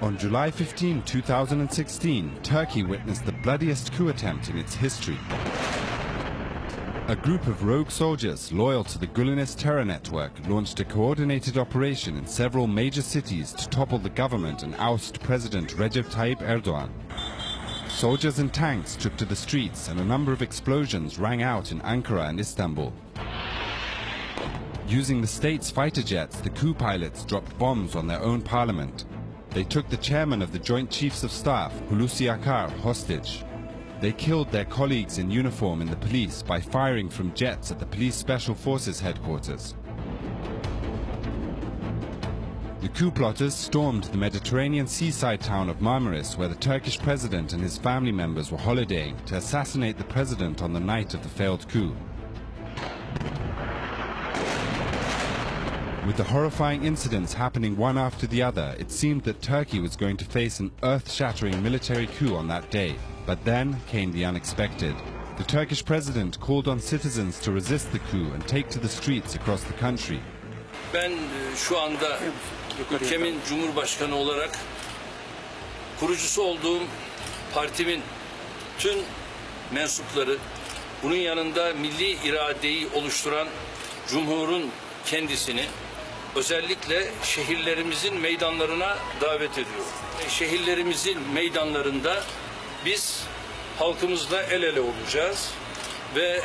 On July 15, 2016, Turkey witnessed the bloodiest coup attempt in its history. A group of rogue soldiers loyal to the Gülenist terror network launched a coordinated operation in several major cities to topple the government and oust President Recep Tayyip Erdoğan. Soldiers and tanks took to the streets and a number of explosions rang out in Ankara and Istanbul. Using the state's fighter jets, the coup pilots dropped bombs on their own parliament. They took the chairman of the Joint Chiefs of Staff, Hulusi Akar, hostage. They killed their colleagues in uniform in the police by firing from jets at the Police Special Forces headquarters. The coup plotters stormed the Mediterranean seaside town of Marmaris, where the Turkish president and his family members were holidaying, to assassinate the president on the night of the failed coup. With the horrifying incidents happening one after the other, it seemed that Turkey was going to face an earth-shattering military coup on that day. But then came the unexpected. The Turkish president called on citizens to resist the coup and take to the streets across the country. Ben şu anda ülkemin Cumhurbaşkanı olarak kurucusu olduğum partimin tüm mensupları, bunun yanında milli iradeyi oluşturan Cumhur'un kendisini özellikle şehirlerimizin meydanlarına davet ediyor. Şehirlerimizin meydanlarında biz halkımızla el ele olacağız ve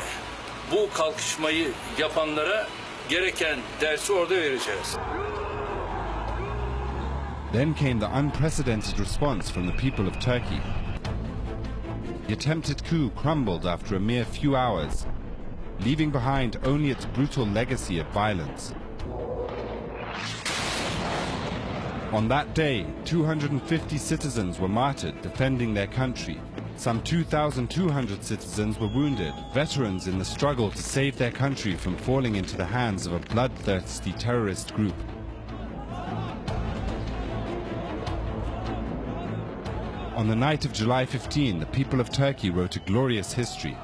bu kalkışmayı yapanlara gereken dersi orada vereceğiz. Then came the unprecedented response from the people of Turkey. The attempted coup crumbled after a mere few hours, leaving behind only its brutal legacy of violence. On that day, 250 citizens were martyred defending their country. Some 2,200 citizens were wounded, veterans in the struggle to save their country from falling into the hands of a bloodthirsty terrorist group. On the night of July 15, the people of Turkey wrote a glorious history.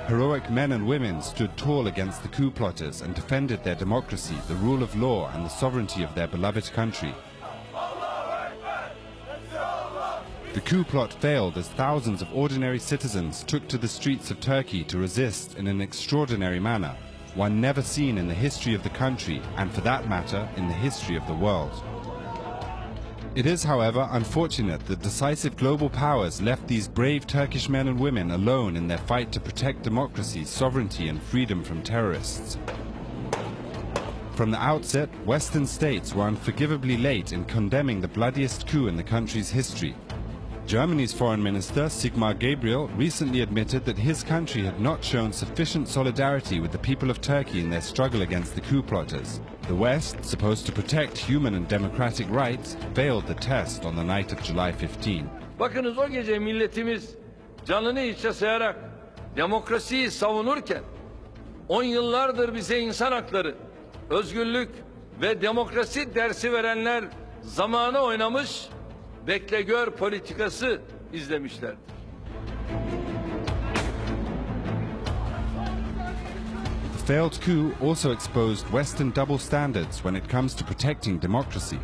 Heroic men and women stood tall against the coup plotters and defended their democracy, the rule of law and the sovereignty of their beloved country. The coup plot failed as thousands of ordinary citizens took to the streets of Turkey to resist in an extraordinary manner, one never seen in the history of the country and, for that matter, in the history of the world. It is, however, unfortunate that decisive global powers left these brave Turkish men and women alone in their fight to protect democracy, sovereignty and freedom from terrorists. From the outset, Western states were unforgivably late in condemning the bloodiest coup in the country's history. Germany's Foreign Minister, Sigmar Gabriel, recently admitted that his country had not shown sufficient solidarity with the people of Turkey in their struggle against the coup plotters. The West, supposed to protect human and democratic rights, failed the test on the night of July 15. Bakınız o gece milletimiz canını hiçe sayarak demokrasiyi savunurken 10 yıllardır bize insan hakları, özgürlük ve demokrasi dersi verenler zamanı oynamış, bekle gör politikası izlemişlerdir. The failed coup also exposed Western double standards when it comes to protecting democracy.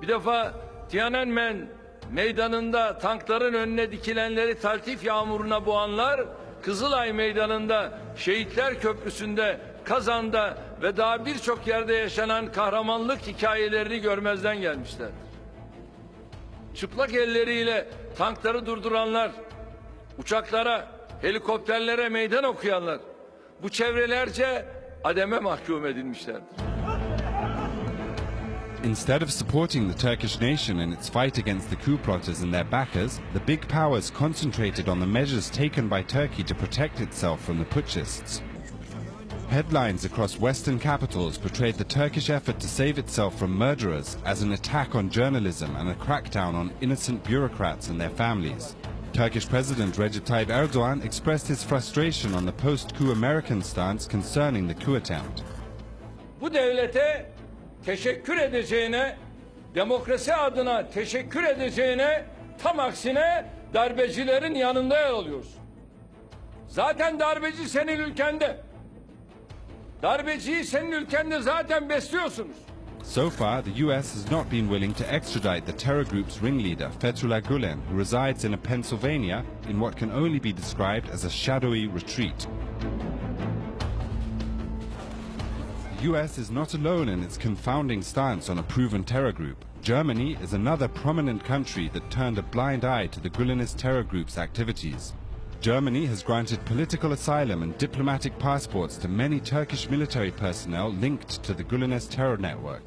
Bir defa Tiananmen meydanında tankların önüne dikilenleri taltif yağmuruna boğanlar, Kızılay Meydanı'nda, Şehitler Köprüsü'nde, Kazan'da ve daha birçok yerde yaşanan kahramanlık hikayelerini görmezden gelmişlerdir. Çıplak elleriyle tankları durduranlar, uçaklara, helikopterlere meydan okuyanlar, bu çevrelerce ademe mahkum edilmişlerdir. Instead of supporting the Turkish nation in its fight against the coup plotters and their backers, the big powers concentrated on the measures taken by Turkey to protect itself from the putschists. Headlines across Western capitals portrayed the Turkish effort to save itself from murderers as an attack on journalism and a crackdown on innocent bureaucrats and their families. Turkish President Recep Tayyip Erdoğan expressed his frustration on the post-coup American stance concerning the coup attempt. Bu devlete teşekkür edeceğine, demokrasi adına teşekkür edeceğine, tam aksine darbecilerin yanında yer alıyoruz. Zaten darbeci senin ülkende. Darbeciyi senin ülkende zaten besliyorsunuz. So far, the US has not been willing to extradite the terror group's ringleader, Fethullah Gülen, who resides in Pennsylvania in what can only be described as a shadowy retreat. The US is not alone in its confounding stance on a proven terror group. Germany is another prominent country that turned a blind eye to the Gülenist terror group's activities. Germany has granted political asylum and diplomatic passports to many Turkish military personnel linked to the Gülenist terror network.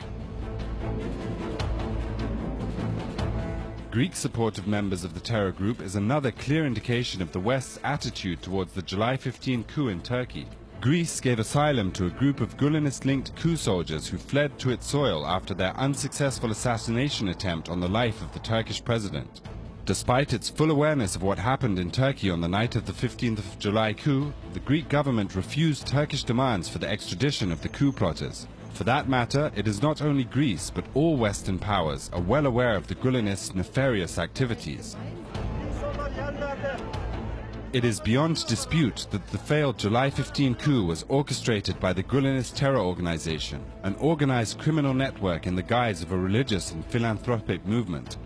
Greek support of members of the terror group is another clear indication of the West's attitude towards the July 15 coup in Turkey. Greece gave asylum to a group of Gülenist-linked coup soldiers who fled to its soil after their unsuccessful assassination attempt on the life of the Turkish president. Despite its full awareness of what happened in Turkey on the night of the 15th of July coup, the Greek government refused Turkish demands for the extradition of the coup plotters. For that matter, it is not only Greece, but all Western powers are well aware of the Gülenists' nefarious activities. It is beyond dispute that the failed July 15 coup was orchestrated by the Gülenist terror organization, an organized criminal network in the guise of a religious and philanthropic movement.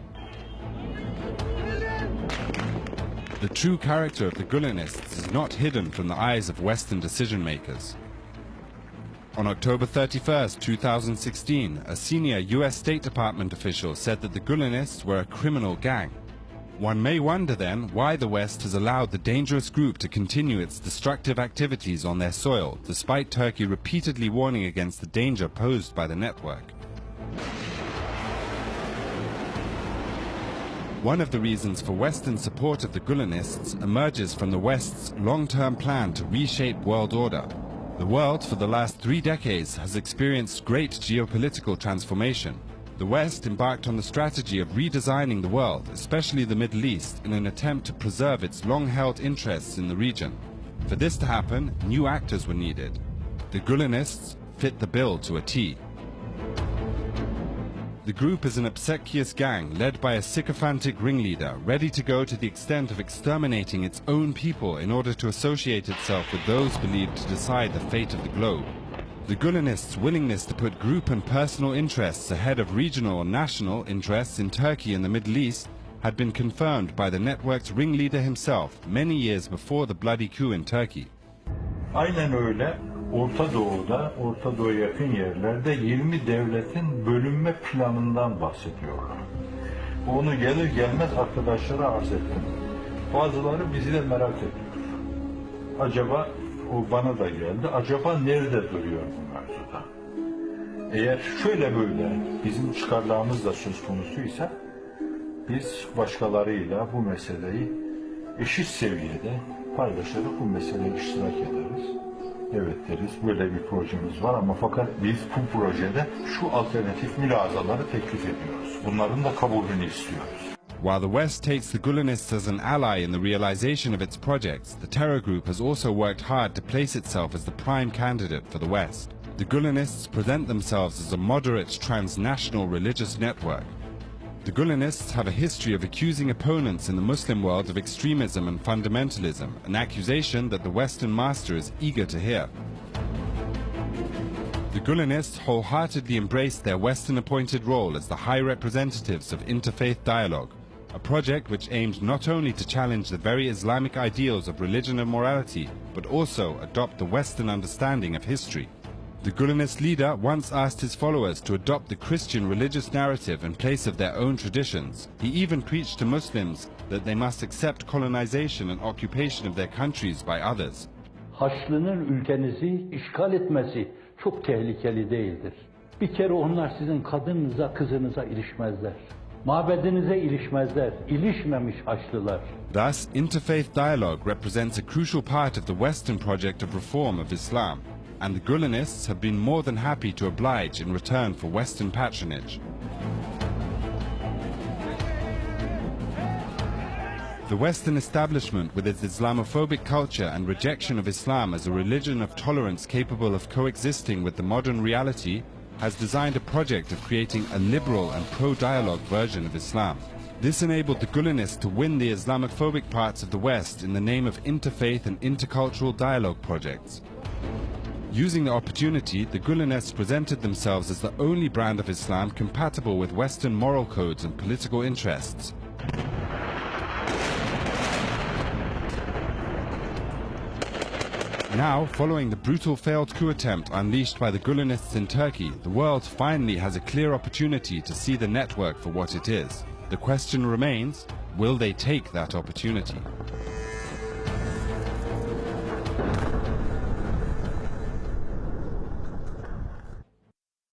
The true character of the Gülenists is not hidden from the eyes of Western decision-makers. On October 31, 2016, a senior US State Department official said that the Gülenists were a criminal gang. One may wonder then why the West has allowed the dangerous group to continue its destructive activities on their soil, despite Turkey repeatedly warning against the danger posed by the network. One of the reasons for Western support of the Gülenists emerges from the West's long-term plan to reshape world order. The world for the last 3 decades has experienced great geopolitical transformation. The West embarked on the strategy of redesigning the world, especially the Middle East, in an attempt to preserve its long-held interests in the region. For this to happen, new actors were needed. The Gülenists fit the bill to a T. The group is an obsequious gang led by a sycophantic ringleader, ready to go to the extent of exterminating its own people in order to associate itself with those believed to decide the fate of the globe. The Gülenists' willingness to put group and personal interests ahead of regional and national interests in Turkey and the Middle East had been confirmed by the network's ringleader himself many years before the bloody coup in Turkey. Aynen öyle. Orta Doğu'da, Orta Doğu'ya yakın yerlerde 20 devletin bölünme planından bahsediyorlar. Onu gelir gelmez arkadaşlara arz ettim. Bazıları bizi de merak ediyor. Acaba, o bana da geldi, acaba nerede duruyor bu mevzuda? Eğer şöyle böyle bizim çıkarlarımız da söz konusuysa, biz başkalarıyla bu meseleyi eşit seviyede paylaşarak bu meseleye iştirak ederiz. Evet deriz, böyle bir projemiz var ama fakat biz bu projede şu alternatif mülazaları teklif ediyoruz. Bunların da kabulünü istiyoruz. While the West takes the Gülenists as an ally in the realization of its projects, the terror group has also worked hard to place itself as the prime candidate for the West. The Gülenists present themselves as a moderate transnational religious network. The Gülenists have a history of accusing opponents in the Muslim world of extremism and fundamentalism, an accusation that the Western master is eager to hear. The Gülenists wholeheartedly embraced their Western-appointed role as the high representatives of interfaith dialogue, a project which aimed not only to challenge the very Islamic ideals of religion and morality, but also adopt the Western understanding of history. The Gülenist leader once asked his followers to adopt the Christian religious narrative in place of their own traditions. He even preached to Muslims that they must accept colonization and occupation of their countries by others. Haçlı'nın ülkenizi işgal etmesi çok tehlikeli değildir. Bir kere onlar sizin kadınınıza, kızınıza ilişmezler. Mabedinize ilişmezler. İlişmemiş Haçlılar. Thus, interfaith dialogue represents a crucial part of the Western project of reform of Islam, and the Gülenists have been more than happy to oblige in return for Western patronage. The Western establishment, with its Islamophobic culture and rejection of Islam as a religion of tolerance capable of coexisting with the modern reality, has designed a project of creating a liberal and pro-dialogue version of Islam. This enabled the Gülenists to win the Islamophobic parts of the West in the name of interfaith and intercultural dialogue projects. Using the opportunity, the Gülenists presented themselves as the only brand of Islam compatible with Western moral codes and political interests. Now, following the brutal failed coup attempt unleashed by the Gülenists in Turkey, the world finally has a clear opportunity to see the network for what it is. The question remains, will they take that opportunity?